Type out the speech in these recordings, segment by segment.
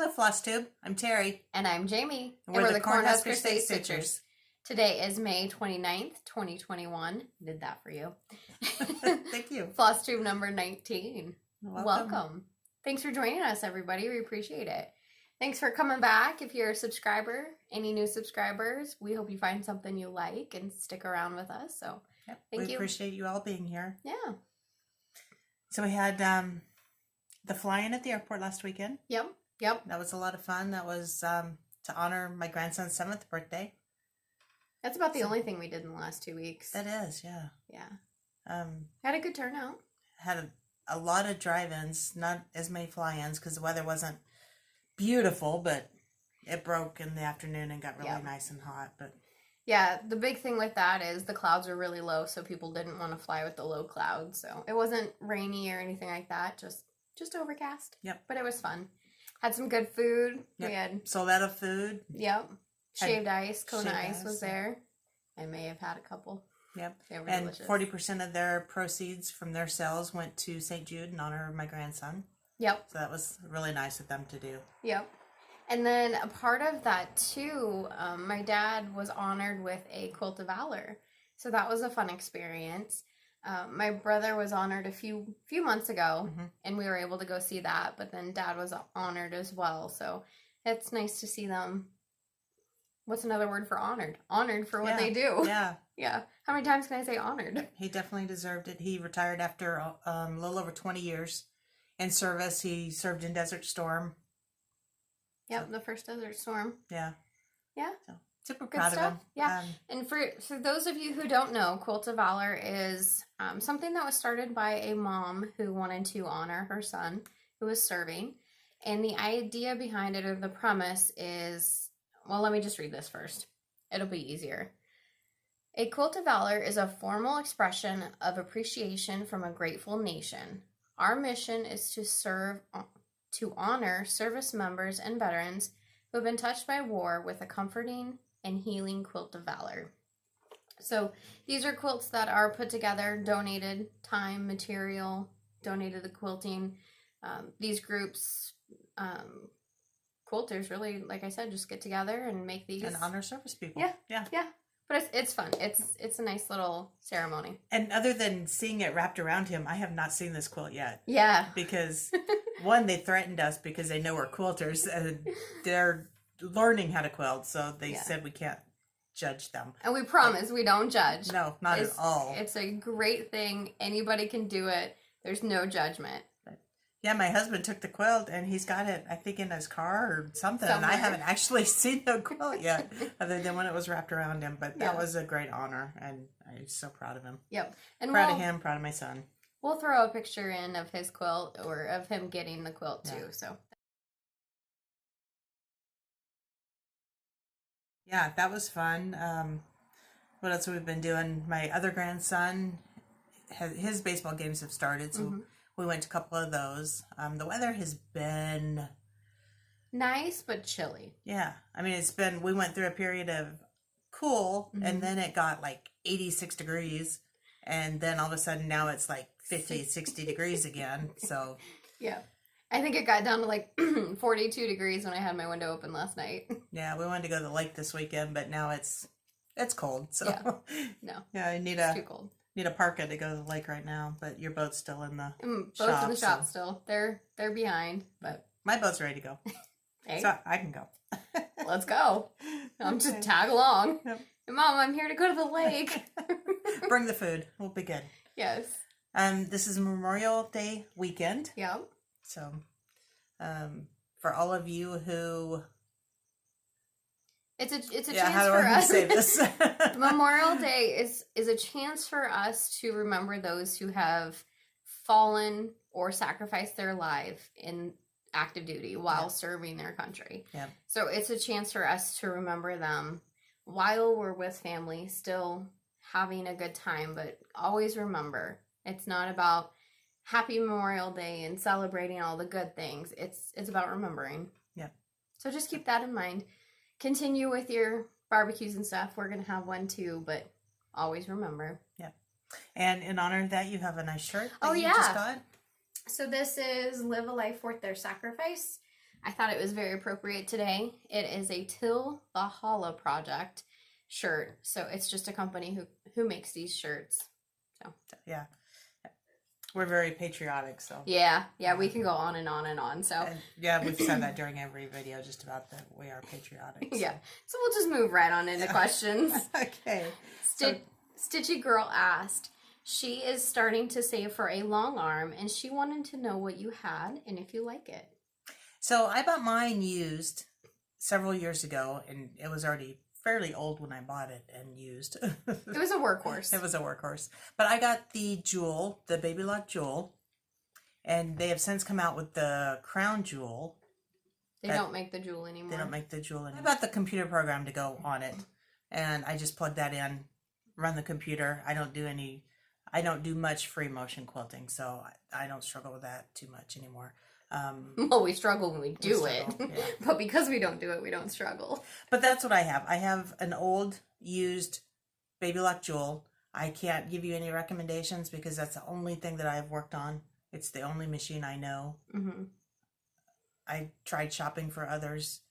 Hello, Flosstube. I'm Terri. And I'm Jamie. And we're the Cornhusker State Stitchers. Today is May 29th, 2021. Did that for you. Thank you. Flosstube number 19. Welcome. Thanks for joining us, everybody. We appreciate it. Thanks for coming back. If you're a subscriber, any new subscribers, we hope you find something you like and stick around with us. So, thank you. We appreciate you all being here. Yeah. So we had the fly-in at the airport last weekend. Yep. That was a lot of fun. That was to honor my grandson's 7th birthday. That's about the only thing we did in the last 2 weeks. That is, yeah. Yeah. Had a good turnout. Had a lot of drive-ins, not as many fly-ins because the weather wasn't beautiful, but it broke in the afternoon and got really nice and hot. But yeah, the big thing with that is the clouds are really low, so people didn't want to fly with the low clouds. So it wasn't rainy or anything like that, just overcast. Yep. But it was fun. Had some good food. Yep. We had sold out of food. Yep. Shaved ice, cone shaved ice was there. I may have had a couple. Yep. They were and delicious. 40% of their proceeds from their sales went to St. Jude in honor of my grandson. Yep. So that was really nice of them to do. Yep. And then a part of that too, my dad was honored with a Quilt of Valor. So that was a fun experience. My brother was honored a few months ago, and we were able to go see that. But then Dad was honored as well, so it's nice to see them. What's another word for honored? Honored for what they do. Yeah, yeah. How many times can I say honored? He definitely deserved it. He retired after a little over 20 years in service. He served in Desert Storm. Yep, so, the first Desert Storm. Yeah. Yeah. So, super proud of him. Yeah. And for those of you who don't know, Quilt of Valor is something that was started by a mom who wanted to honor her son who was serving. And the idea behind it, or the premise, is, well, let me just read this first. It'll be easier. A Quilt of Valor is a formal expression of appreciation from a grateful nation. Our mission is to honor service members and veterans who have been touched by war with a comforting and healing quilt of valor. So these are quilts that are put together, donated time, material, donated the quilting. These groups, quilters really, like I said, just get together and make these. And honor service people. Yeah. But it's fun. It's a nice little ceremony. And other than seeing it wrapped around him, I have not seen this quilt yet. Yeah. Because, one, they threatened us because they know we're quilters and they're learning how to quilt, so they said we can't judge them. And we promise we don't judge. No, not at all. It's a great thing. Anybody can do it. There's no judgment. Yeah, my husband took the quilt and he's got it, I think, in his car or something. And I haven't actually seen the quilt yet, other than when it was wrapped around him. But that was a great honor, and I'm so proud of him. Yep. And proud of him, proud of my son. We'll throw a picture in of his quilt, or of him getting the quilt too. So. Yeah, that was fun. What else have we been doing? My other grandson, his baseball games have started, so we went to a couple of those. The weather has been nice but chilly. Yeah, I mean, we went through a period of cool, and then it got like 86 degrees, and then all of a sudden now it's like 50, 60 degrees again. So yeah. I think it got down to like 42 degrees when I had my window open last night. Yeah, we wanted to go to the lake this weekend, but now it's cold. So no, I it's too cold. Need a parka to go to the lake right now, but your boat's still in the boat's shop. In the shop still. They're behind, but my boat's ready to go. Hey, so I can go. Let's go. I'm just tag along. Yep. Hey, Mom, I'm here to go to the lake. Bring the food. We'll be good. Yes. This is Memorial Day weekend. Yep. So, for all of you who, it's a chance for us. Say this? Memorial Day is a chance for us to remember those who have fallen or sacrificed their life in active duty while serving their country. Yeah. So it's a chance for us to remember them while we're with family, still having a good time, but always remember it's not about Happy Memorial Day and celebrating all the good things. It's about remembering. Yeah. So just keep that in mind. Continue with your barbecues and stuff. We're going to have one too, but always remember. Yeah. And in honor of that, you have a nice shirt that you just got. So this is Live a Life Worth Their Sacrifice. I thought it was very appropriate today. It is a Till Valhalla project shirt. So it's just a company who makes these shirts. So yeah. We're very patriotic, so. Yeah, we can go on and on and on. So and, yeah, we've said that during every video, just about that we are patriotic. So. Yeah, so we'll just move right on into questions. Okay. Stitchy Girl asked, she is starting to save for a long arm, and she wanted to know what you had and if you like it. So I bought mine used several years ago, and it was already fairly old when I bought it and used. It was a workhorse. It was a workhorse. But I got the jewel, the Baby Lock jewel, and they have since come out with the crown jewel. They don't make the jewel anymore. They don't make the jewel anymore. I bought the computer program to go on it, and I just plug that in, run the computer. I don't do much free motion quilting, so I don't struggle with that too much anymore. Well, we struggle when we do it, yeah. But because we don't do it, we don't struggle. But that's what I have. I have an old, used Baby Lock jewel. I can't give you any recommendations because that's the only thing that I've worked on. It's the only machine I know. Mm-hmm. I tried shopping for others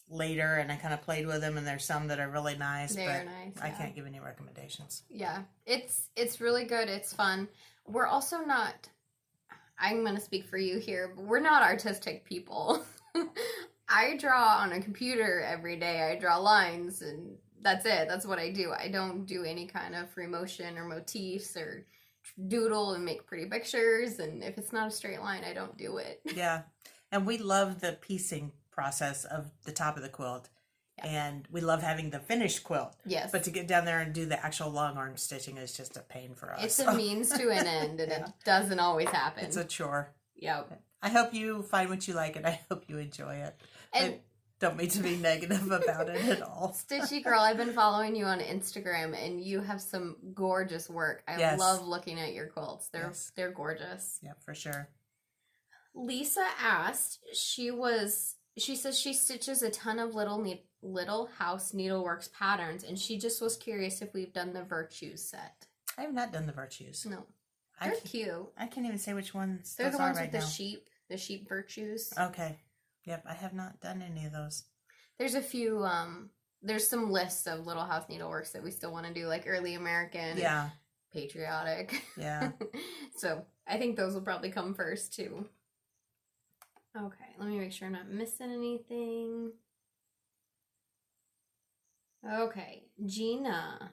later, and I kind of played with them, and there's some that are really nice. They're nice. I can't give any recommendations. Yeah, it's really good. It's fun. We're also not. I'm going to speak for you here, but we're not artistic people. I draw on a computer every day. I draw lines, and that's it. That's what I do. I don't do any kind of free motion or motifs or doodle and make pretty pictures, and if it's not a straight line, I don't do it. Yeah, and we love the piecing process of the top of the quilt. Yeah. And we love having the finished quilt. Yes. But to get down there and do the actual long arm stitching is just a pain for us. It's a means to an end, and it doesn't always happen. It's a chore. Yep. I hope you find what you like, and I hope you enjoy it. And I don't mean to be negative about it at all. Stitchy Girl, I've been following you on Instagram, and you have some gorgeous work. I love looking at your quilts. They're gorgeous. Yeah, for sure. Lisa asked, she says she stitches a ton of Little House Needleworks patterns, and she just was curious if we've done the Virtues set. I have not done the Virtues. No. They're cute. I can't even say which ones they're those the ones are right with now. the sheep Virtues. Okay. Yep, I have not done any of those. There's a few, there's some lists of Little House Needleworks that we still want to do, like Early American. Yeah. Patriotic. Yeah. So I think those will probably come first, too. Okay, let me make sure I'm not missing anything. Okay, Gina.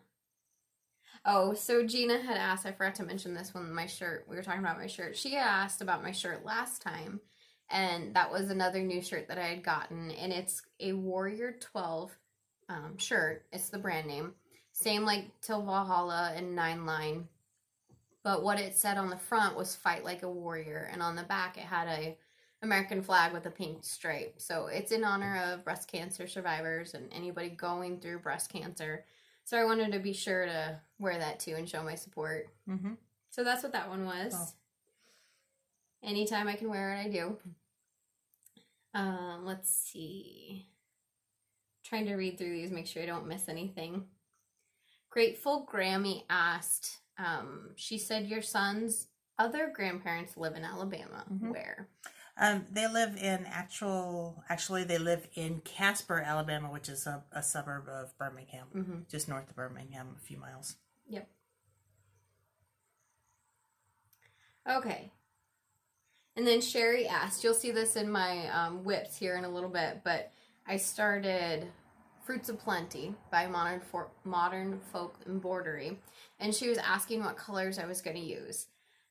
Oh, so Gina had asked, I forgot to mention this when we were talking about my shirt. She asked about my shirt last time, and that was another new shirt that I had gotten, and it's a Warrior 12 shirt. It's the brand name. Same like Till Valhalla and 9-line, but what it said on the front was Fight Like a Warrior, and on the back it had a American flag with a pink stripe. So it's in honor of breast cancer survivors and anybody going through breast cancer. So I wanted to be sure to wear that too and show my support. Mm-hmm. So that's what that one was. Oh. Anytime I can wear it, I do. Let's see. Trying to read through these, make sure I don't miss anything. Grateful Grammy asked, she said your son's other grandparents live in Alabama. Mm-hmm. Where? They live in actually they live in Casper, Alabama, which is a suburb of Birmingham, just north of Birmingham, a few miles. Yep. Okay. And then Sherry asked, you'll see this in my whips here in a little bit, but I started Fruits of Plenty by Modern Folk Embroidery, and she was asking what colors I was going to use.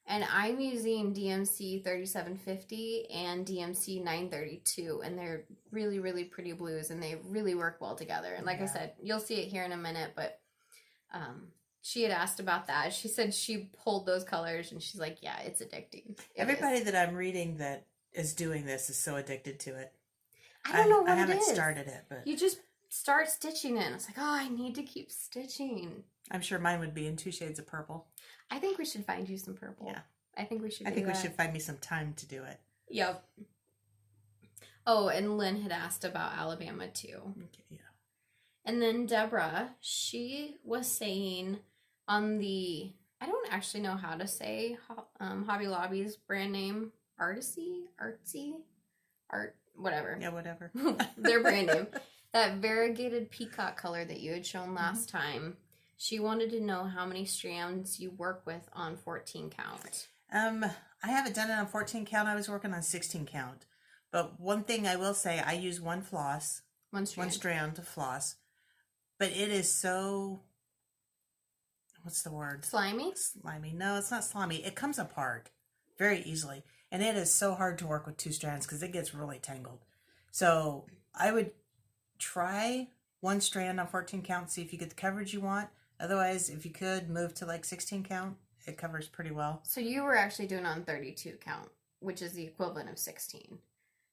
And I'm using DMC 3750 and DMC 932, and they're really, really pretty blues, and they really work well together. And like I said, you'll see it here in a minute, but she had asked about that. She said she pulled those colors, and she's like, yeah, it's addicting. Everybody that I'm reading that is doing this is so addicted to it. I don't know what it is. I haven't started it, but... You just start stitching it, and it's like, oh, I need to keep stitching. I'm sure mine would be in 2 shades of purple. I think we should find you some purple. Yeah. I think we should we should find me some time to do it. Yep. Oh, and Lynn had asked about Alabama, too. Okay, yeah. And then Deborah, she was saying on the, I don't actually know how to say Hobby Lobby's brand name, Artsy, art, whatever. Yeah, whatever. Their brand name. That variegated peacock color that you had shown last time. She wanted to know how many strands you work with on 14 count. I haven't done it on 14 count. I was working on 16 count. But one thing I will say, I use one floss. One strand to floss. But it is so, what's the word? Slimy? Slimy. No, it's not slimy. It comes apart very easily. And it is so hard to work with 2 strands because it gets really tangled. So I would try 1 strand on 14 count, see if you get the coverage you want. Otherwise, if you could, move to like 16 count. It covers pretty well. So you were actually doing on 32 count, which is the equivalent of 16.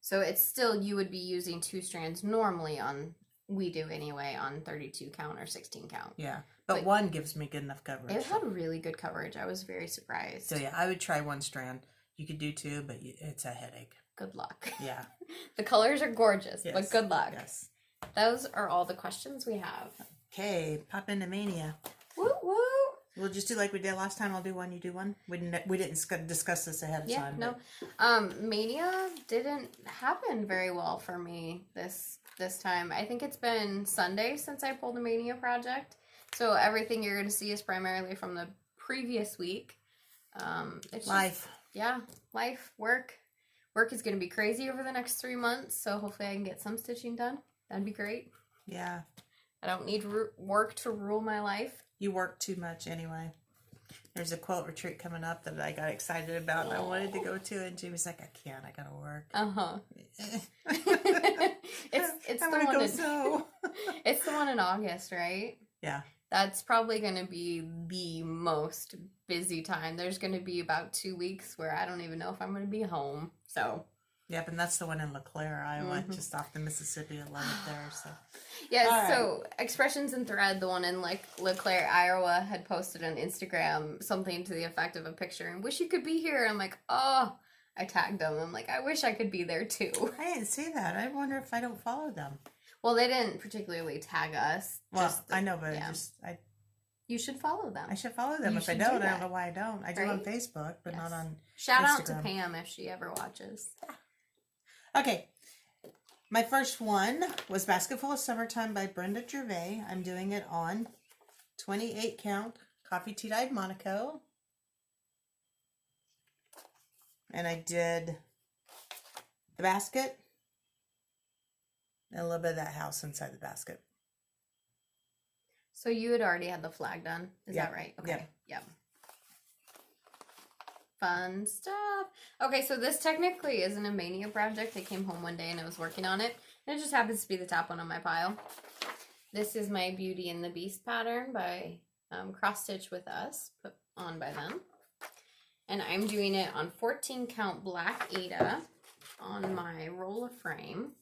So it's still, you would be using 2 strands normally on, we do anyway, on 32 count or 16 count. Yeah, but 1 gives me good enough coverage. It had really good coverage. I was very surprised. So yeah, I would try 1 strand. You could do 2, but it's a headache. Good luck. Yeah. The colors are gorgeous, Yes. but good luck. Yes. Those are all the questions we have. Okay, pop into Maynia. Woo woo! We'll just do like we did last time. I'll do 1, you do 1. We didn't discuss this ahead of time. No. Maynia didn't happen very well for me this time. I think it's been Sunday since I pulled the Maynia project. So everything you're going to see is primarily from the previous week. It's life. Life, work. Work is going to be crazy over the next 3 months. So hopefully I can get some stitching done. That'd be great. Yeah. I don't need work to rule my life. You work too much anyway. There's a quilt retreat coming up that I got excited about and I wanted to go to, and Jamie's like, I can't, I gotta work. It's I'm the gonna one go in, sew. It's the one in August, right? Yeah. That's probably going to be the most busy time. There's going to be about 2 weeks where I don't even know if I'm going to be home. So. Yep, and that's the one in LeClaire, Iowa, just off the Mississippi. I love it there. So. Yeah, so Expressions in Thread, the one in LeClaire, Iowa, had posted on Instagram something to the effect of a picture and wish you could be here. I'm like, oh, I tagged them. I'm like, I wish I could be there too. I didn't see that. I wonder if I don't follow them. Well, they didn't particularly tag us. Well, I know, but you should follow them. I should follow them. If I don't, I don't know why I don't. I do on Facebook, but not on Shout Instagram. out to Pam if she ever watches. Okay. My first one was Basketful of Summertime by Brenda Gervais. I'm doing it on 28 count coffee tea dyed Monaco. And I did the basket and a little bit of that house inside the basket. So you had already had the flag done, is that right? Okay. Yep. Fun stuff. Okay, so this technically isn't a Maynia project. I came home one day and I was working on it. And it just happens to be the top one on my pile. This is my Beauty and the Beast pattern by Cross Stitch With Us, put on by them. And I'm doing it on 14 count Black Ada on my roller frame.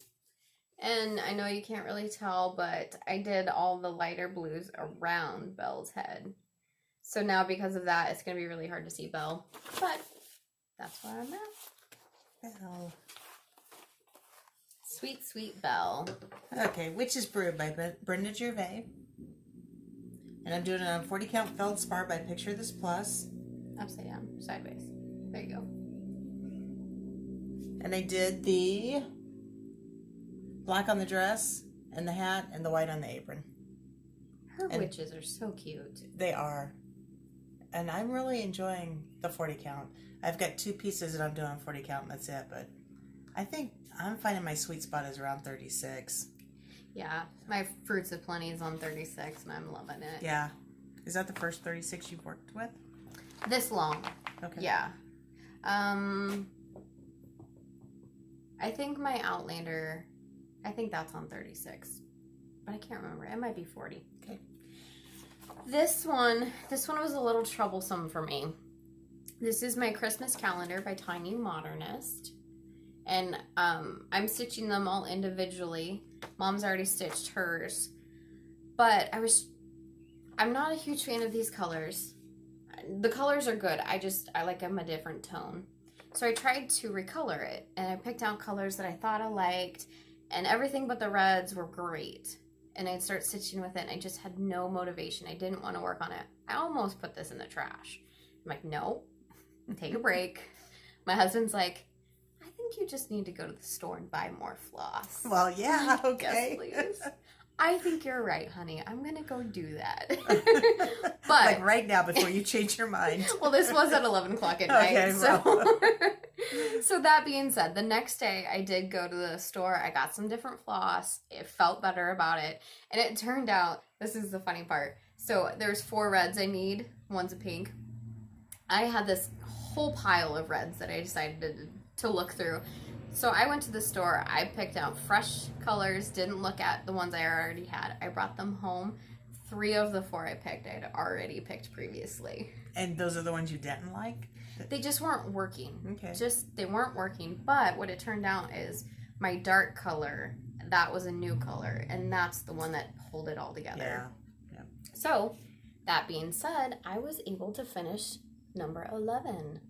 And I know you can't really tell, but I did all the lighter blues around Belle's head. So now because of that, it's going to be really hard to see Belle. But that's where I'm at. Belle. Sweet, sweet Belle. Okay, Witch's Brew by Brenda Gervais. And I'm doing it on 40 count Feldspar by Picture This Plus. Upside down, sideways. There you go. And I did the black on the dress and the hat and the white on the apron. Her witches are so cute. They are. And I'm really enjoying the 40 count. I've got 2 pieces that I'm doing on 40 count and that's it. But I think I'm finding my sweet spot is around 36. Yeah, my Fruits of Plenty is on 36 and I'm loving it. Yeah. Is that the first 36 you've worked with? This long. Okay. Yeah. I think my Outlander, I think that's on 36. But I can't remember. It might be 40. Okay. This one was a little troublesome for me. This is my Christmas calendar by Tiny Modernist. And I'm stitching them all individually. Mom's already stitched hers. But I'm not a huge fan of these colors. The colors are good. I like them a different tone. So I tried to recolor it. And I picked out colors that I thought I liked. And everything but the reds were great. And I'd start stitching with it. And I just had no motivation. I didn't want to work on it. I almost put this in the trash. I'm like, no. Take a break. My husband's like, I think think you just need to go to the store and buy more floss. Well, yeah, okay. Yes, please. I think you're right, honey. I'm going to go do that. But like right now before you change your mind. Well, this was at 11 o'clock at night. Okay, so. So that being said, the next day I did go to the store. I got some different floss. It felt better about it. And it turned out, this is the funny part. So there's 4 reds I need. One's a pink. I had this whole pile of reds that I decided to look through. So I went to the store. I picked out fresh colors. Didn't look at the ones I already had. I brought them home. 3 of the 4 I picked, I'd already picked previously. And those are the ones you didn't like? They just weren't working. Okay. They weren't working. But what it turned out is my dark color, that was a new color. And that's the one that pulled it all together. Yeah. So, that being said, I was able to finish number 11.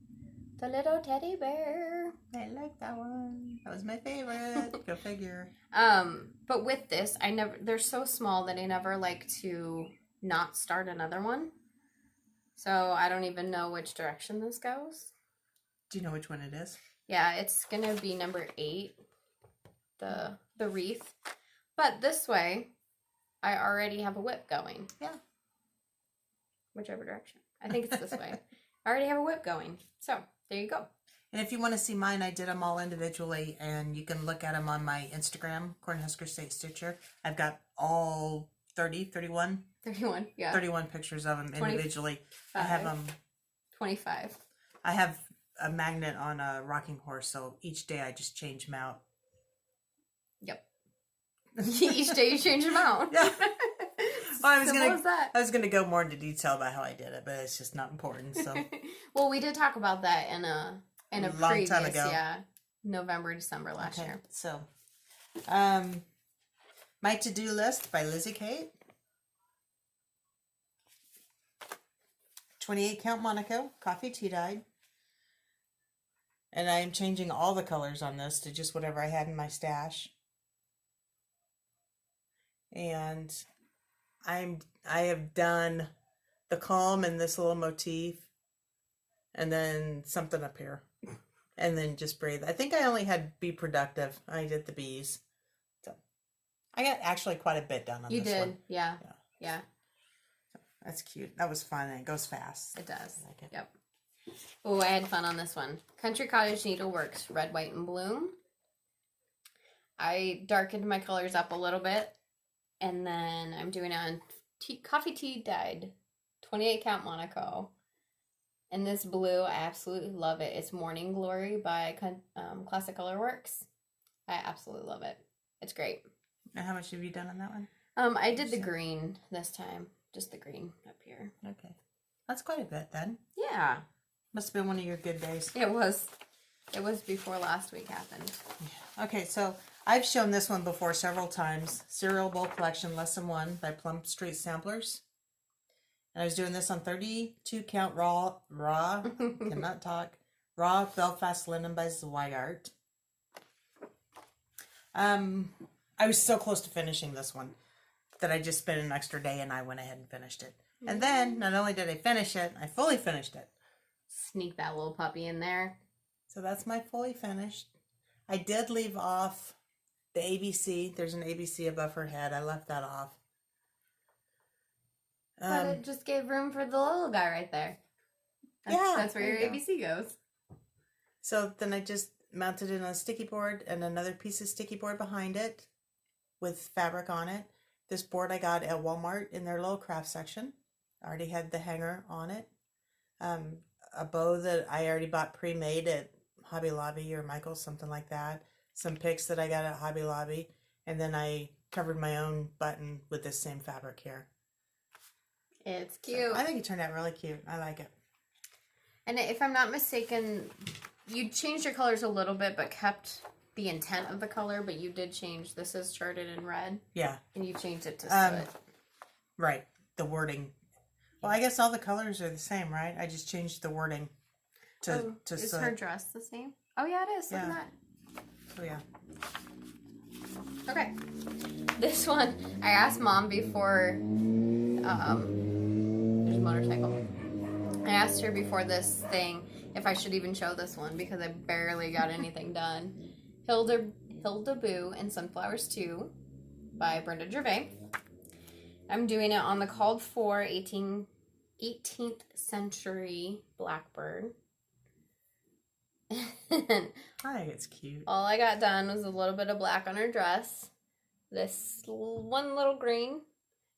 The little teddy bear. I like that one. That was my favorite. Go figure. But with this, they're so small that I never like to not start another one. So I don't even know which direction this goes. Do you know which one it is? Yeah, it's gonna be number 8, the wreath. But this way, I already have a whip going. Yeah. Whichever direction. I think it's this way. I already have a whip going. So there you go. And if you want to see mine, I did them all individually, and you can look at them on my Instagram, Cornhusker State Stitcher. I've got all 31 pictures of them individually. I have them. 25. I have a magnet on a rocking horse, so each day I just change them out. Yep. Each day you change them out. Yeah. Well, I was gonna go more into detail about how I did it, but it's just not important. So. Well, we did talk about that in a long previous, time ago. Yeah, November, December last year. So, my to-do list by Lizzie Kate. 28 count Monaco, coffee tea dyed. And I am changing all the colors on this to just whatever I had in my stash. And I have done the calm and this little motif, and then something up here, and then just breathe. I think I only had be productive. I did the bees, so I got actually quite a bit done on this one. You did, yeah. So that's cute. That was fun, and it goes fast. It does. I like it. Yep. Oh, I had fun on this one. Country Cottage Needleworks Red, White, and Bloom. I darkened my colors up a little bit, and then I'm doing it on coffee tea dyed 28 count Monaco. And this blue, I absolutely love it. It's Morning Glory by Classic Color Works. I absolutely love it. It's great. And how much have you done on that one? I did the green this time. Just the green up here. Okay. That's quite a bit then. Yeah. Must have been one of your good days. It was. It was before last week happened. Yeah. Okay, so I've shown this one before several times. Cereal Bowl Collection Lesson 1 by Plum Street Samplers. And I was doing this on 32 count raw, cannot talk, raw Belfast linen by Zweigart. I was so close to finishing this one that I just spent an extra day and I went ahead and finished it. Mm-hmm. And then, not only did I finish it, I fully finished it. Sneak that little puppy in there. So that's my fully finished. I did leave off the ABC. There's an ABC above her head. I left that off. But it just gave room for the little guy right there. That's where your ABC goes. So then I just mounted it on a sticky board and another piece of sticky board behind it with fabric on it. This board I got at Walmart in their little craft section. I already had the hanger on it. A bow that I already bought pre-made at Hobby Lobby or Michael's, something like that. Some picks that I got at Hobby Lobby. And then I covered my own button with this same fabric here. It's cute. So I think it turned out really cute. I like it. And if I'm not mistaken, you changed your colors a little bit, but kept the intent of the color, but you did change. This is charted in red. Yeah. And you changed it to soot. Right. The wording. Well, I guess all the colors are the same, right? I just changed the wording to is soot. Her dress the same? Oh, yeah, it is. Look at that. Oh, yeah. Okay. This one, I asked Mom before... there's a motorcycle. I asked her before this thing if I should even show this one because I barely got anything done. Hilda Boo and Sunflowers 2 by Brenda Gervais. I'm doing it on the called for 18th century Blackbird. I think it's cute. All I got done was a little bit of black on her dress, this one little green,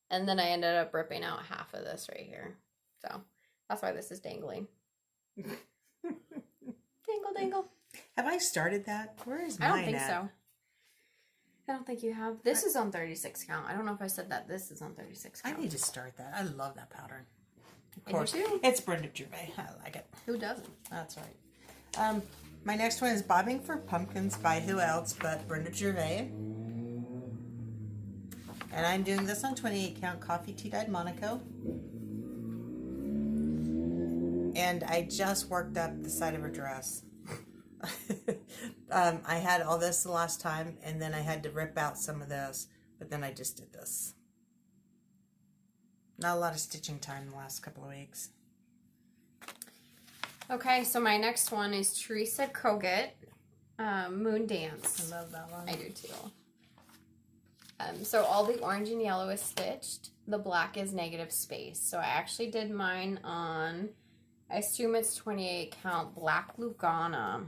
and then I ended up ripping out half of this right here. So that's why this is dangling. Dangle, dangle. Have I started that? Where is I mine don't think at? so. I don't think you have. This is on 36 count. I don't know if I said that. This is on 36 count. I need to start that. I love that pattern. Of I do course, too. it's Brenda Gervais. I like it. Who doesn't? That's right. My next one is Bobbing for Pumpkins by who else but Brenda Gervais. And I'm doing this on 28 count coffee tea-dyed Monaco. And I just worked up the side of her dress. I had all this the last time, and then I had to rip out some of this, but then I just did this. Not a lot of stitching time the last couple of weeks. Okay, so my next one is Teresa Kogut, Moon Dance. I love that one. I do too. So all the orange and yellow is stitched. The black is negative space. So I actually did mine on, I assume it's 28 count black Lugana.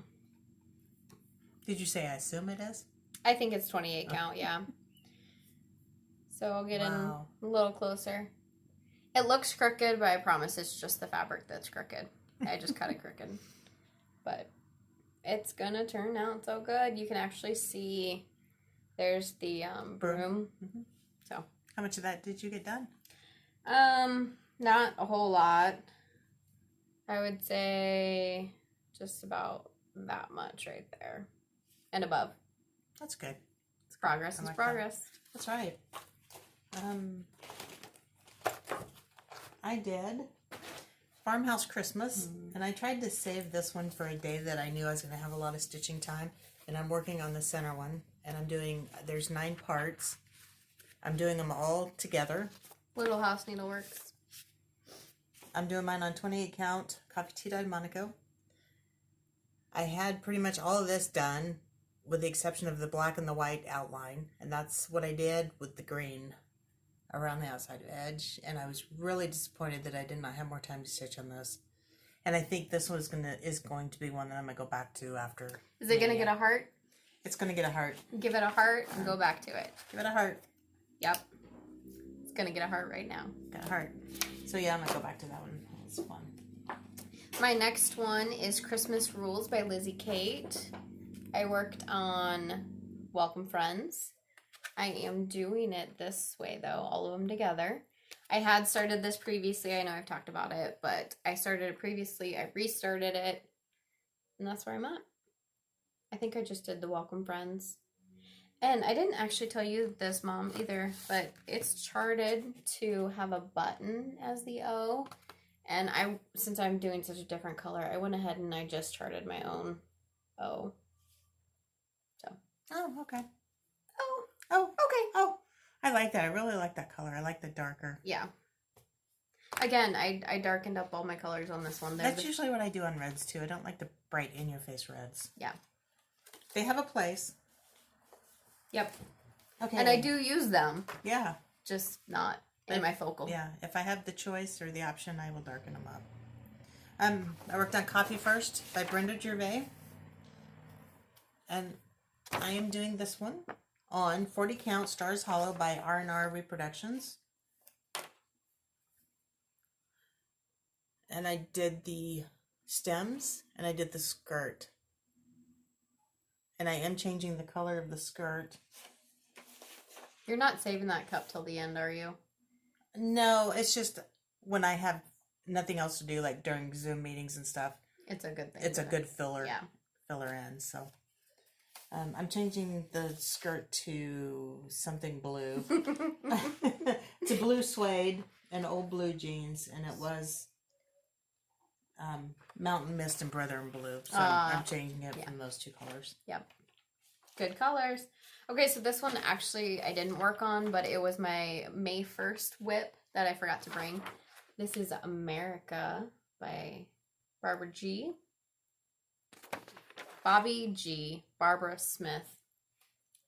Did you say I assume it is? I think it's 28 count, yeah. So I'll get in a little closer. It looks crooked, but I promise it's just the fabric that's crooked. I just cut it crooked. But it's gonna turn out so good. You can actually see there's the broom. Mm-hmm. So how much of that did you get done? Not a whole lot. I would say just about that much right there. And above. That's good. It's progress. It's progress. That's right. I did Farmhouse Christmas, and I tried to save this one for a day that I knew I was going to have a lot of stitching time, and I'm working on the center one, and I'm doing, there's 9 parts. I'm doing them all together. Little House Needleworks. I'm doing mine on 28 count, coffee tea-dyed Monaco. I had pretty much all of this done, with the exception of the black and the white outline, and that's what I did with the green around the outside edge, and I was really disappointed that I did not have more time to stitch on this. And I think this one is going to be one that I'm going to go back to after. Is it going to get a heart? It's going to get a heart. Give it a heart and go back to it. Give it a heart. Yep. It's going to get a heart right now. Got a heart. So yeah, I'm going to go back to that one. It's fun. My next one is Christmas Rules by Lizzie Kate. I worked on Welcome Friends. I am doing it this way though, all of them together. I had started this previously. I know I've talked about it, but I started it previously. I restarted it, and that's where I'm at. I think I just did the Welcome Friends. And I didn't actually tell you this, Mom, either, but it's charted to have a button as the O. And since I'm doing such a different color, I went ahead and I just charted my own O. So. Oh, okay. Oh, okay. Oh, I like that. I really like that color. I like the darker. Yeah. Again, I darkened up all my colors on this one. That's usually what I do on reds too. I don't like the bright in-your-face reds. Yeah. They have a place. Yep. Okay. And I do use them. Yeah. Just not in my focal. Yeah. If I have the choice or the option, I will darken them up. I worked on Coffee First by Brenda Gervais. And I am doing this one on 40 count Stars Hollow by R&R Reproductions. And I did the stems and I did the skirt. And I am changing the color of the skirt. You're not saving that cup till the end, are you? No, it's just when I have nothing else to do, like during Zoom meetings and stuff. It's a good thing. It's a good filler. Yeah. Filler in, so. I'm changing the skirt to something blue. It's a blue suede and old blue jeans, and it was Mountain Mist and Brother in Blue. So I'm changing it from those 2 colors. Yep. Good colors. Okay, so this one actually I didn't work on, but it was my May 1st WIP that I forgot to bring. This is America by Barbara G. Bobby G. Barbara Smith.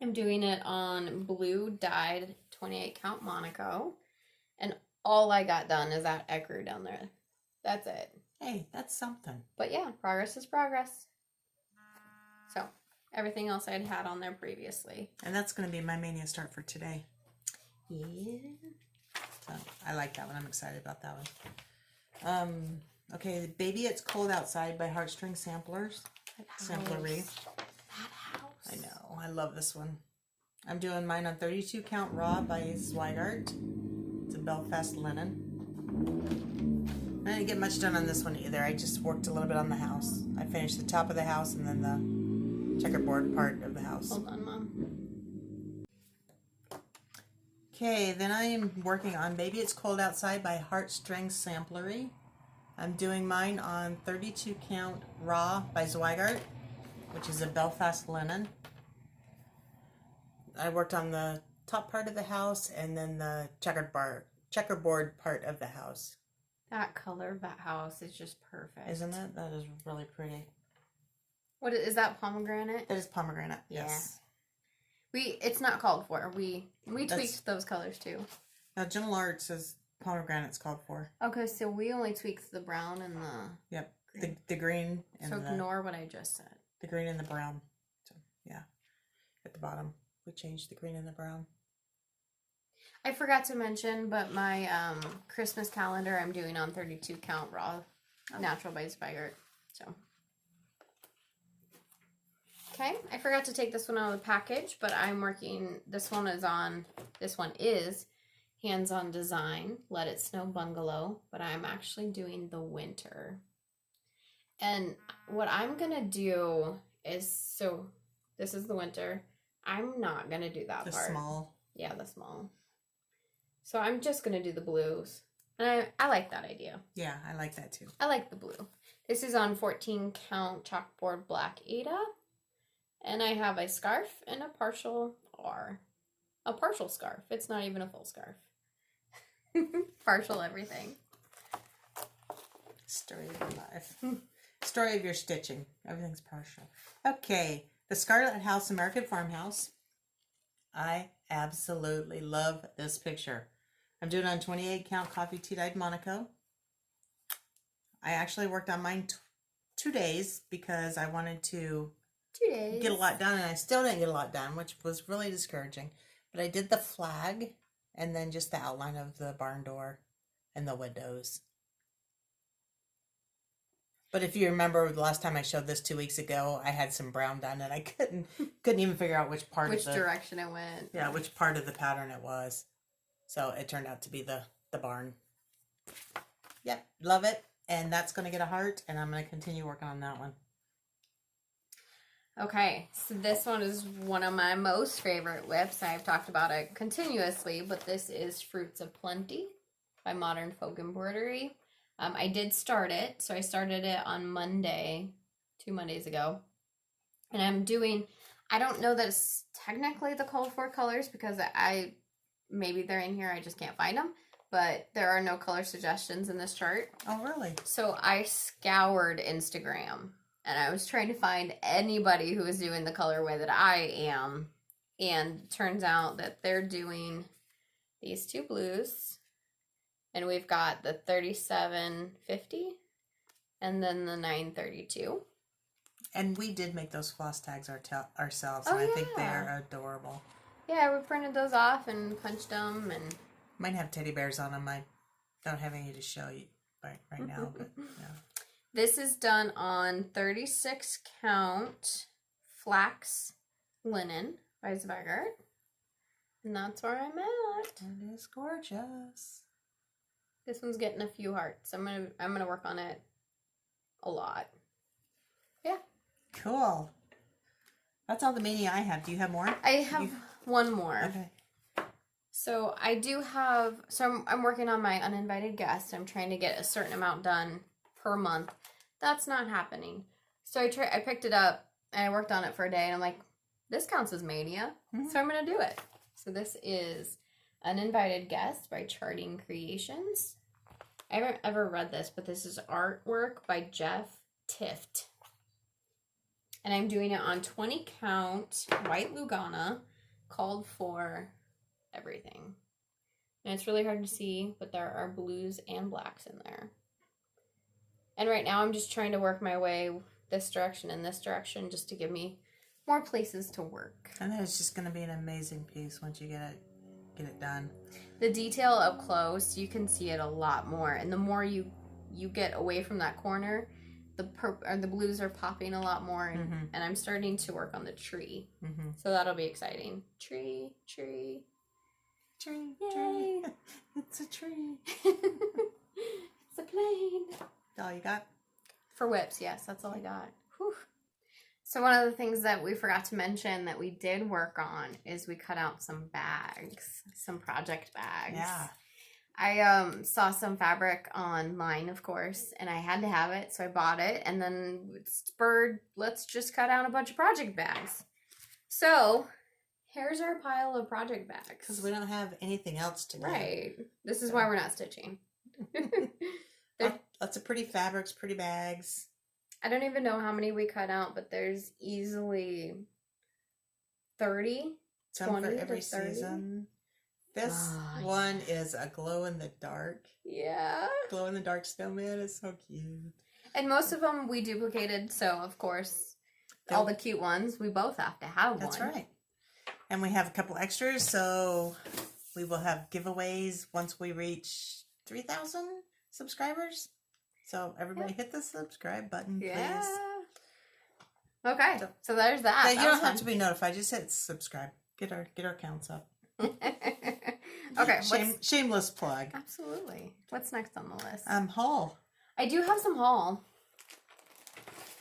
I'm doing it on blue dyed 28 count Monaco. And all I got done is that ecru down there. That's it. Hey, that's something. But yeah, progress is progress. So, everything else I'd had on there previously. And that's going to be my Maynia start for today. Yeah. So, I like that one. I'm excited about that one. Okay, Baby It's Cold Outside by Heartstring Samplers. Samplery. That house. I know. I love this one. I'm doing mine on 32 count raw by Zweigart. It's a Belfast linen. I didn't get much done on this one either. I just worked a little bit on the house. I finished the top of the house and then the checkerboard part of the house. Hold on, Mom. Okay, then I am working on Baby It's Cold Outside by Heartstring Samplery. I'm doing mine on 32 count raw by Zweigart, which is a Belfast linen. I worked on the top part of the house and then the checkerboard part of the house. That color of that house is just perfect. Isn't it? That is really pretty. What is that, pomegranate? That is pomegranate. Yeah. Yes. It's not called for. We tweaked those colors too. Now Gentle Art says pomegranate's called for. Okay, so we only tweaked the brown and the Yep. green. The green and so ignore what I just said. the green and the brown. So yeah. At the bottom. We changed the green and the brown. I forgot to mention, but my Christmas calendar I'm doing on 32 count raw, natural by Zweigart. So, okay, I forgot to take this one out of the package, but I'm working. This one is Hands-on Design. Let It Snow Bungalow, but I'm actually doing the winter. And what I'm gonna do is this is the winter. I'm not gonna do that part. The small. Yeah, the small. So I'm just going to do the blues. And I like that idea. Yeah, I like that too. I like the blue. This is on 14 count chalkboard black Ada. And I have a scarf and a partial R. A partial scarf. It's not even a full scarf. Partial everything. Story of your life. Story of your stitching. Everything's partial. Okay. The Scarlet House American Farmhouse. I absolutely love this picture. I'm doing it on 28 count coffee tea dyed Monaco. I actually worked on mine 2 days because I wanted to 2 days. get a lot done, and I still didn't get a lot done, which was really discouraging. But I did the flag and then just the outline of the barn door and the windows. But if you remember the last time I showed this 2 weeks ago, I had some brown done and I couldn't even figure out which part which direction it went. Yeah, which part of the pattern it was. So it turned out to be the barn. Yep, love it. And that's going to get a heart, and I'm going to continue working on that one. Okay, so this one is one of my most favorite WIPs. I've talked about it continuously, but this is Fruits of Plenty by Modern Folk Embroidery. I did start it, so I started it on Monday, 2 Mondays ago. And I don't know that it's technically the called for colors because maybe they're in here, I just can't find them. But there are no color suggestions in this chart. Oh, really? So I scoured Instagram and I was trying to find anybody who was doing the colorway that I am. And turns out that they're doing these two blues. And we've got the 3750 and then the 932. And we did make those floss tags ourselves, Oh, and I think yeah. they're adorable. Yeah, we printed those off and punched them. And Mine have teddy bears on them. I don't have any to show you right now, but yeah. This is done on 36 count flax linen by Zweigart. And that's where I'm at. It is gorgeous. This one's getting a few hearts. I'm gonna work on it a lot. Yeah. Cool. That's all the Maynia I have. Do you have more? I have one more. Okay. So I do have, I'm working on my uninvited guests. I'm trying to get a certain amount done per month. That's not happening. So I picked it up and I worked on it for a day and I'm like, this counts as Maynia. Mm-hmm. So I'm going to do it. So this is Uninvited Guest by Charting Creations. I haven't ever read this, but this is artwork by Jeff Tift. And I'm doing it on 20 count white Lugana, called for everything. And it's really hard to see, but there are blues and blacks in there. And right now I'm just trying to work my way this direction and this direction just to give me more places to work. I think it's just going to be an amazing piece once you get it done. The detail up close, you can see it a lot more. And the more you get away from that corner, the blues are popping a lot more. And I'm starting to work on the tree. So that'll be exciting. Tree. Tree. Yay. It's a tree. It's a plane. That's all you got? For whips, yes, that's all I got. Whew. So one of the things that we forgot to mention that we did work on is we cut out some bags, some project bags. Yeah. I saw some fabric online, of course, and I had to have it, so I bought it, and then it spurred, let's just cut out a bunch of project bags. So here's our pile of project bags. Because we don't have anything else to do. Right. This is why we're not stitching. Lots of pretty fabrics, pretty bags. I don't even know how many we cut out, but there's easily 30, Some 20 for every to 30. season. This one is a glow-in-the-dark. Yeah. Glow-in-the-dark snowman is so cute. And most of them we duplicated, so of course, all the cute ones, we both have to have one. That's right. And we have a couple extras, so we will have giveaways once we reach 3,000 subscribers. So everybody hit the subscribe button, please. Okay, so there's that. You don't have to be notified. Just hit subscribe. Get our counts up. Okay. Shameless plug. Absolutely. What's next on the list? Haul. I do have some haul.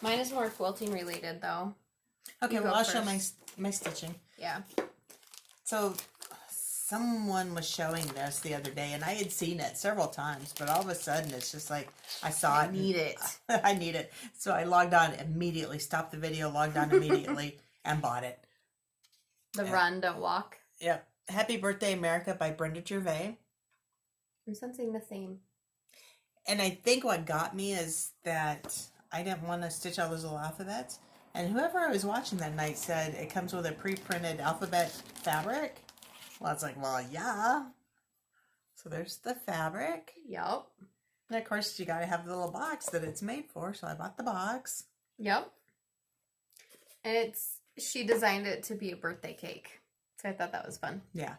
Mine is more quilting related, though. Okay, well, I'll show my stitching. Yeah. So someone was showing this the other day, and I had seen it several times, but all of a sudden it's just like I saw it. I need it. I need it. So I logged on immediately, stopped the video, logged on immediately, and bought it. The Run, Don't Walk. Yep. Happy Birthday America by Brenda Gervais. I'm sensing the theme. And I think what got me is that I didn't want to stitch all those little alphabets. And whoever I was watching that night said it comes with a pre-printed alphabet fabric. Well, I was like, well, yeah. So there's the fabric. Yep. And of course, you got to have the little box that it's made for. So I bought the box. Yep. And she designed it to be a birthday cake. So I thought that was fun. Yeah.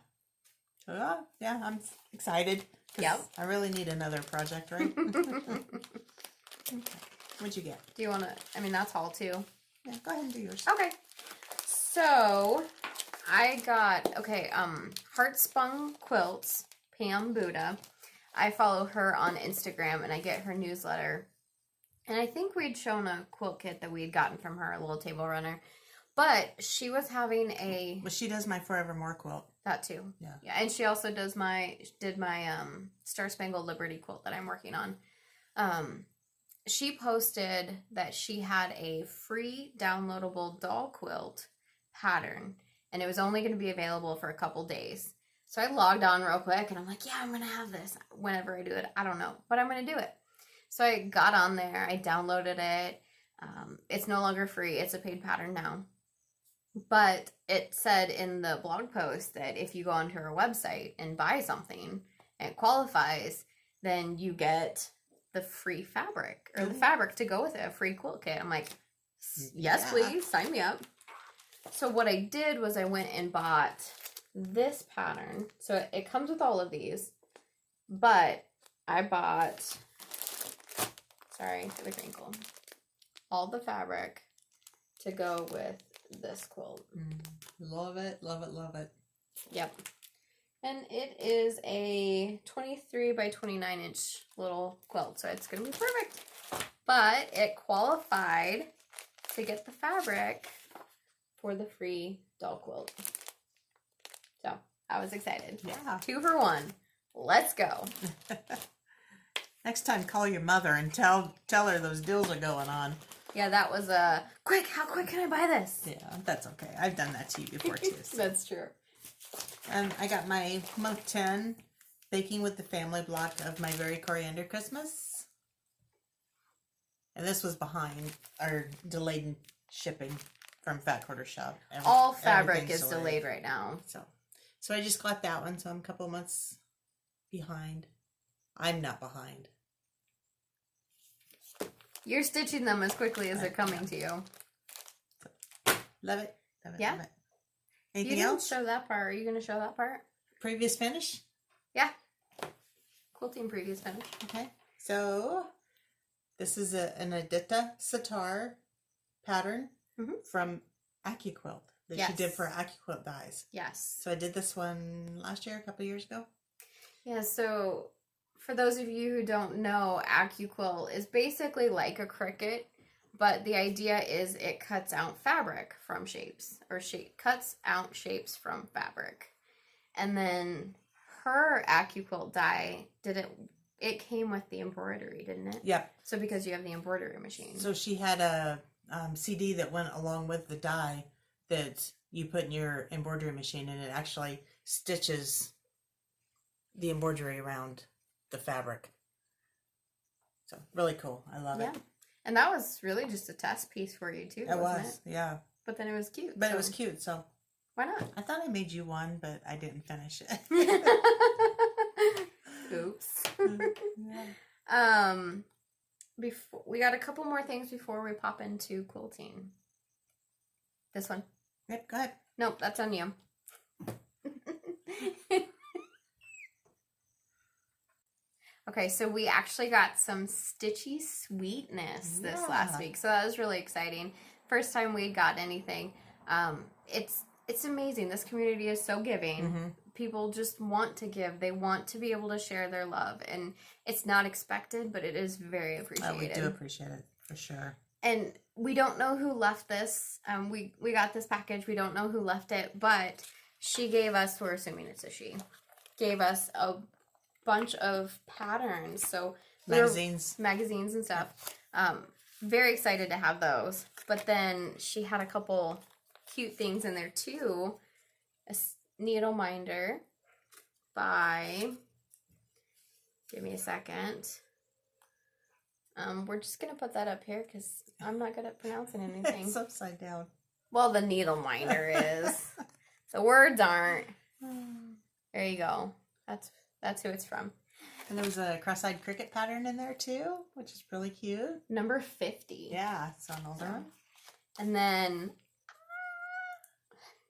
So, yeah, I'm excited. Yep. I really need another project, right? Okay. What'd you get? Do you want to, that's haul too. Yeah, go ahead and do yours. Okay. So I got, Heartspun Quilts, Pam Buddha. I follow her on Instagram and I get her newsletter. And I think we'd shown a quilt kit that we had gotten from her, a little table runner. But she was having Well, she does my Forevermore quilt. That too. Yeah. Yeah, and she also did my Star Spangled Liberty quilt that I'm working on. She posted that she had a free downloadable doll quilt pattern, and it was only going to be available for a couple days. So I logged on real quick, and I'm like, yeah, I'm going to have this whenever I do it. I don't know, but I'm going to do it. So I got on there. I downloaded it. It's no longer free. It's a paid pattern now. But it said in the blog post that if you go onto her website and buy something and it qualifies, then you get the free fabric or the fabric to go with it, a free quilt kit. I'm like, yes, please, sign me up. So what I did was I went and bought this pattern. So it comes with all of these, but I bought, sorry for the crinkle, all the fabric to go with this quilt. Love it, love it, love it. Yep. And it is a 23 by 29 inch little quilt, so it's going to be perfect. But it qualified to get the fabric for the free doll quilt. So I was excited. Yeah. 2 for 1. Let's go. Next time, call your mother and tell her those deals are going on. Yeah, that was a quick. How quick can I buy this? Yeah, that's okay. I've done that to you before too. So. That's true. And I got my Month 10 Baking with the Family block of My Very Coriander Christmas. And this was behind, or delayed in shipping from Fat Quarter Shop. All fabric Everything's is delayed right now. So I just got that one, so I'm a couple months behind. I'm not behind. You're stitching them as quickly as they're coming to you. Love it. Love it. Yeah. Love it. Anything You didn't else? show that part. Are you going to show that part? Previous finish? Yeah. Quilting previous finish. Okay. So this is an Adita Sitar pattern from AccuQuilt that she did for AccuQuilt dies. Yes. So I did this one last year, a couple years ago. Yeah, so for those of you who don't know, AccuQuilt is basically like a Cricut, but the idea is it cuts out fabric from shapes, or cuts out shapes from fabric. And then her AccuQuilt die, it came with the embroidery, didn't it? Yep. So because you have the embroidery machine. So she had a CD that went along with the die that you put in your embroidery machine, and it actually stitches the embroidery around the fabric. So really cool. I love it. And that was really just a test piece for you too, wasn't it? Yeah. But then it was cute. But it was cute, so why not? I thought I made you one, but I didn't finish it. Oops. Yeah. Before we got a couple more things before we pop into quilting. This one. Yep, go ahead. Nope, that's on you. Okay, so we actually got some stitchy sweetness this last week, so that was really exciting. First time we got anything. It's amazing. This community is so giving. People just want to give. They want to be able to share their love, and it's not expected, but it is very appreciated. We do appreciate it for sure. And we don't know who left this. We got this package. We don't know who left it, but she gave us, we're assuming it's a she, gave us a bunch of patterns. So magazines and stuff. Very excited to have those. But then she had a couple cute things in there too. A needle minder by, give me a second. We're just gonna put that up here because I'm not good at pronouncing anything. It's upside down. Well, the needle minder is. The words aren't. There you go. That's who it's from. And there was a cross-eyed cricket pattern in there too, which is really cute. Number 50. Yeah, it's on older one. And then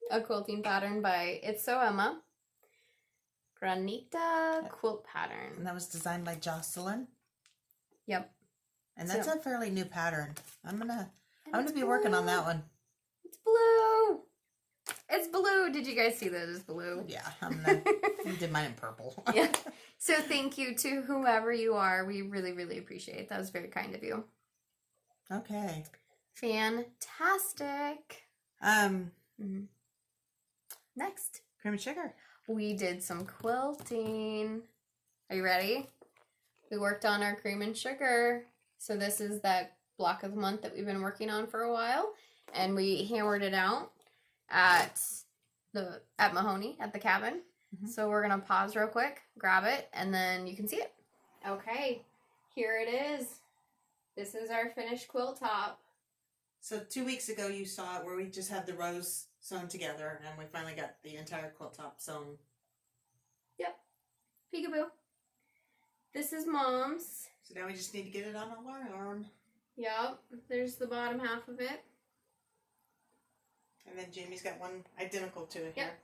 a quilting pattern by It's So Emma. Granita quilt pattern. And that was designed by Jocelyn. Yep. And that's a fairly new pattern. I'm gonna be working on that one. It's blue. It's blue. Did you guys see that it's blue? Yeah, we did mine in purple. Yeah. So thank you to whoever you are. We really, really appreciate it. That was very kind of you. Okay. Fantastic. Next. Cream and sugar. We did some quilting. Are you ready? We worked on our cream and sugar. So this is that block of the month that we've been working on for a while. And we hammered it out at Mahoney, at the cabin. So we're going to pause real quick, grab it, and then you can see it. Okay, here it is. This is our finished quilt top. So 2 weeks ago you saw it where we just had the rows sewn together, and we finally got the entire quilt top sewn. Yep, peekaboo. This is Mom's. So now we just need to get it on a long arm. Yep, there's the bottom half of it. And then Jamie's got one identical to it Yep. here.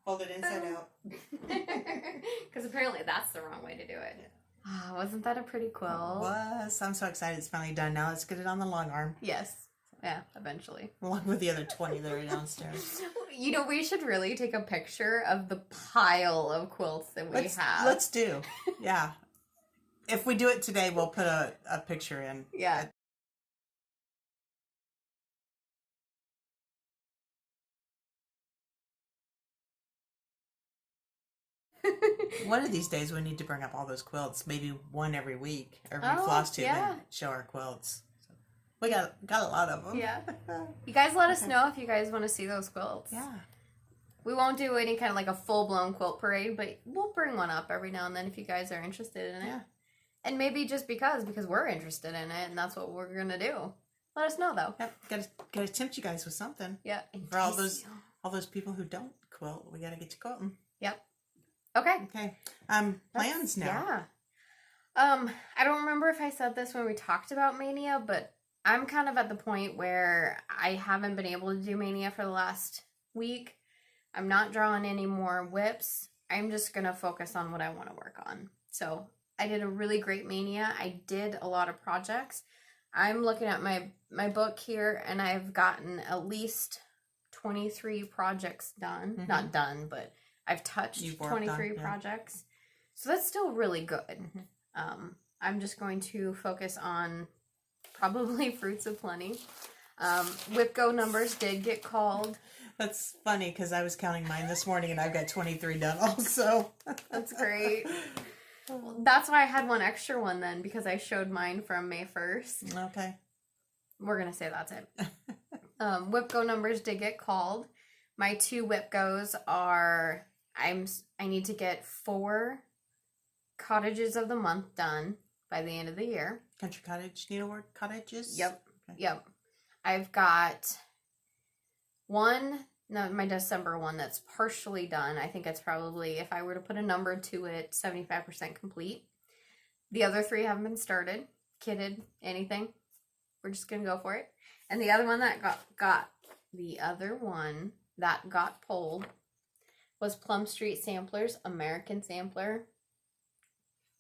Fold it inside out. Because apparently that's the wrong way to do it. Yeah. Oh, wasn't that a pretty quilt? It was. I'm so excited it's finally done. Now let's get it on the long arm. Yes. Yeah, eventually. Along with the other 20 that are downstairs. You know, we should really take a picture of the pile of quilts that we have. Let's do. Yeah. If we do it today, we'll put a picture in. Yeah. One of these days we need to bring up all those quilts. Maybe one every week. Or Flosstube and show our quilts. So we got a lot of them. Yeah. You guys let us know if you guys want to see those quilts. Yeah. We won't do any kind of like a full-blown quilt parade, but we'll bring one up every now and then if you guys are interested in it. Yeah. And maybe just because we're interested in it, and that's what we're going to do. let us know though. Yep, gotta tempt you guys with something. Yeah. For all those people who don't quilt, we gotta get you quilting. Yep. Okay. Okay. Plans now. Yeah. I don't remember if I said this when we talked about Maynia, but I'm kind of at the point where I haven't been able to do Maynia for the last week. I'm not drawing any more whips. I'm just going to focus on what I want to work on. So I did a really great Maynia. I did a lot of projects. I'm looking at my book here, and I've gotten at least 23 projects done. Mm-hmm. Not done, but I've touched 23 projects. So that's still really good. Mm-hmm. I'm just going to focus on probably Fruits of Plenty. WIPGO numbers did get called. That's funny because I was counting mine this morning and I've got 23 done also. That's great. Well, that's why I had one extra one then, because I showed mine from May 1st. Okay. We're going to say that's it. WIPGO numbers did get called. My 2 WIPGOs are, I need to get 4 cottages of the month done by the end of the year. Country cottage, needlework cottages? Yep. Okay. Yep. I've got my December one that's partially done. I think it's probably, if I were to put a number to it, 75% complete. The other 3 haven't been started, kitted, anything. We're just going to go for it. And the other one that got pulled was Plum Street Samplers, American Sampler.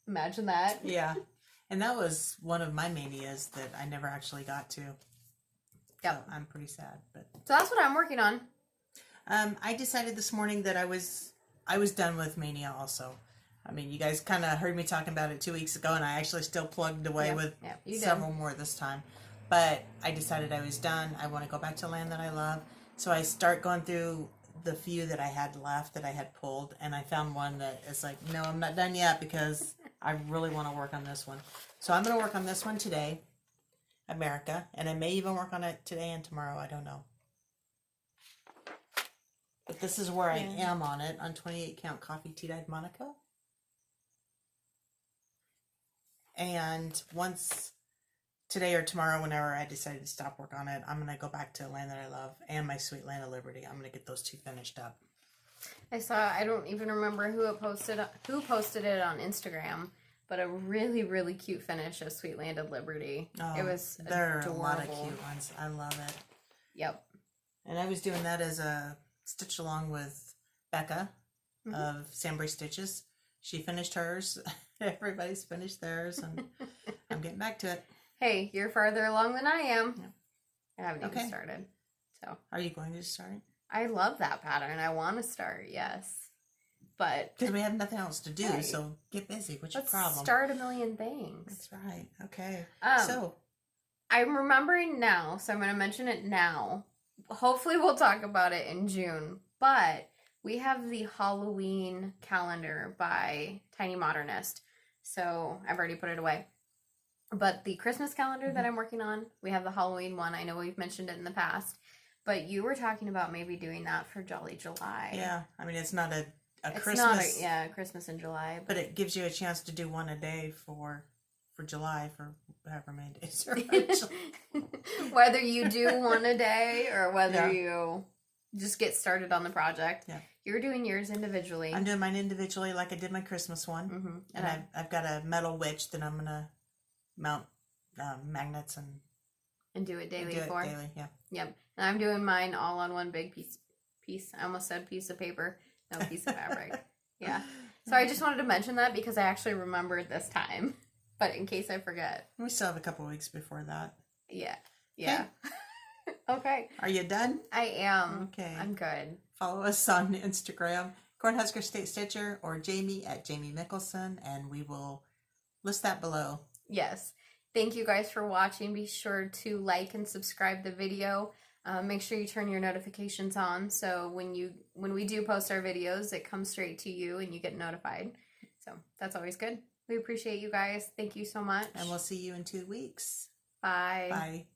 Imagine that. Yeah. And that was one of my Maynias that I never actually got to. Yep. So I'm pretty sad. But so that's what I'm working on. I decided this morning that I was done with Maynia also. I mean, you guys kind of heard me talking about it 2 weeks ago, and I actually still plugged away with several more this time. But I decided I was done. I want to go back to land that I love. So I start going through the few that I had left that I had pulled, and I found one that is like, no, I'm not done yet because I really want to work on this one. So I'm going to work on this one today, America, and I may even work on it today and tomorrow. I don't know. But this is where I am on it, on 28 count coffee tea-dyed Monaco. And once today or tomorrow, whenever I decide to stop work on it, I'm going to go back to Land That I Love and my Sweet Land of Liberty. I'm going to get those 2 finished up. I don't even remember who posted it on Instagram, but a really, really cute finish of Sweet Land of Liberty. Oh, it was there adorable. are a lot of cute ones. I love it. Yep. And I was doing that as a stitch along with Becca of Sambray Stitches. She finished hers. Everybody's finished theirs, and I'm getting back to it. Hey, you're farther along than I am. Yeah. I haven't even started. So, are you going to start? I love that pattern. I want to start, yes. But because we have nothing else to do, so get busy. What's your problem? Start a million things. That's right. Okay. So I'm remembering now, so I'm going to mention it now. Hopefully we'll talk about it in June, but we have the Halloween calendar by Tiny Modernist. So I've already put it away. But the Christmas calendar that I'm working on, we have the Halloween one. I know we've mentioned it in the past, but you were talking about maybe doing that for Jolly July. Yeah. I mean, it's not a it's Christmas. Not Christmas in July. But it gives you a chance to do one a day for July, for however many days. Whether you do one a day or whether you just get started on the project. Yeah. You're doing yours individually. I'm doing mine individually like I did my Christmas one. Mm-hmm. And I've got a metal witch that I'm going to mount magnets and do it daily for. Daily, yeah. Yep. And I'm doing mine all on one big piece. I almost said piece of paper. No, piece of fabric. Yeah. So I just wanted to mention that because I actually remembered this time. But in case I forget. We still have a couple weeks before that. Yeah. Yeah. Okay. Are you done? I am. Okay. I'm good. Follow us on Instagram, Cornhusker State Stitcher, or Jamie at Jamie Mickelson, and we will list that below. Yes. Thank you guys for watching. Be sure to like and subscribe the video. Make sure you turn your notifications on so when we do post our videos, it comes straight to you and you get notified. So that's always good. We appreciate you guys. Thank you so much. And we'll see you in 2 weeks. Bye. Bye.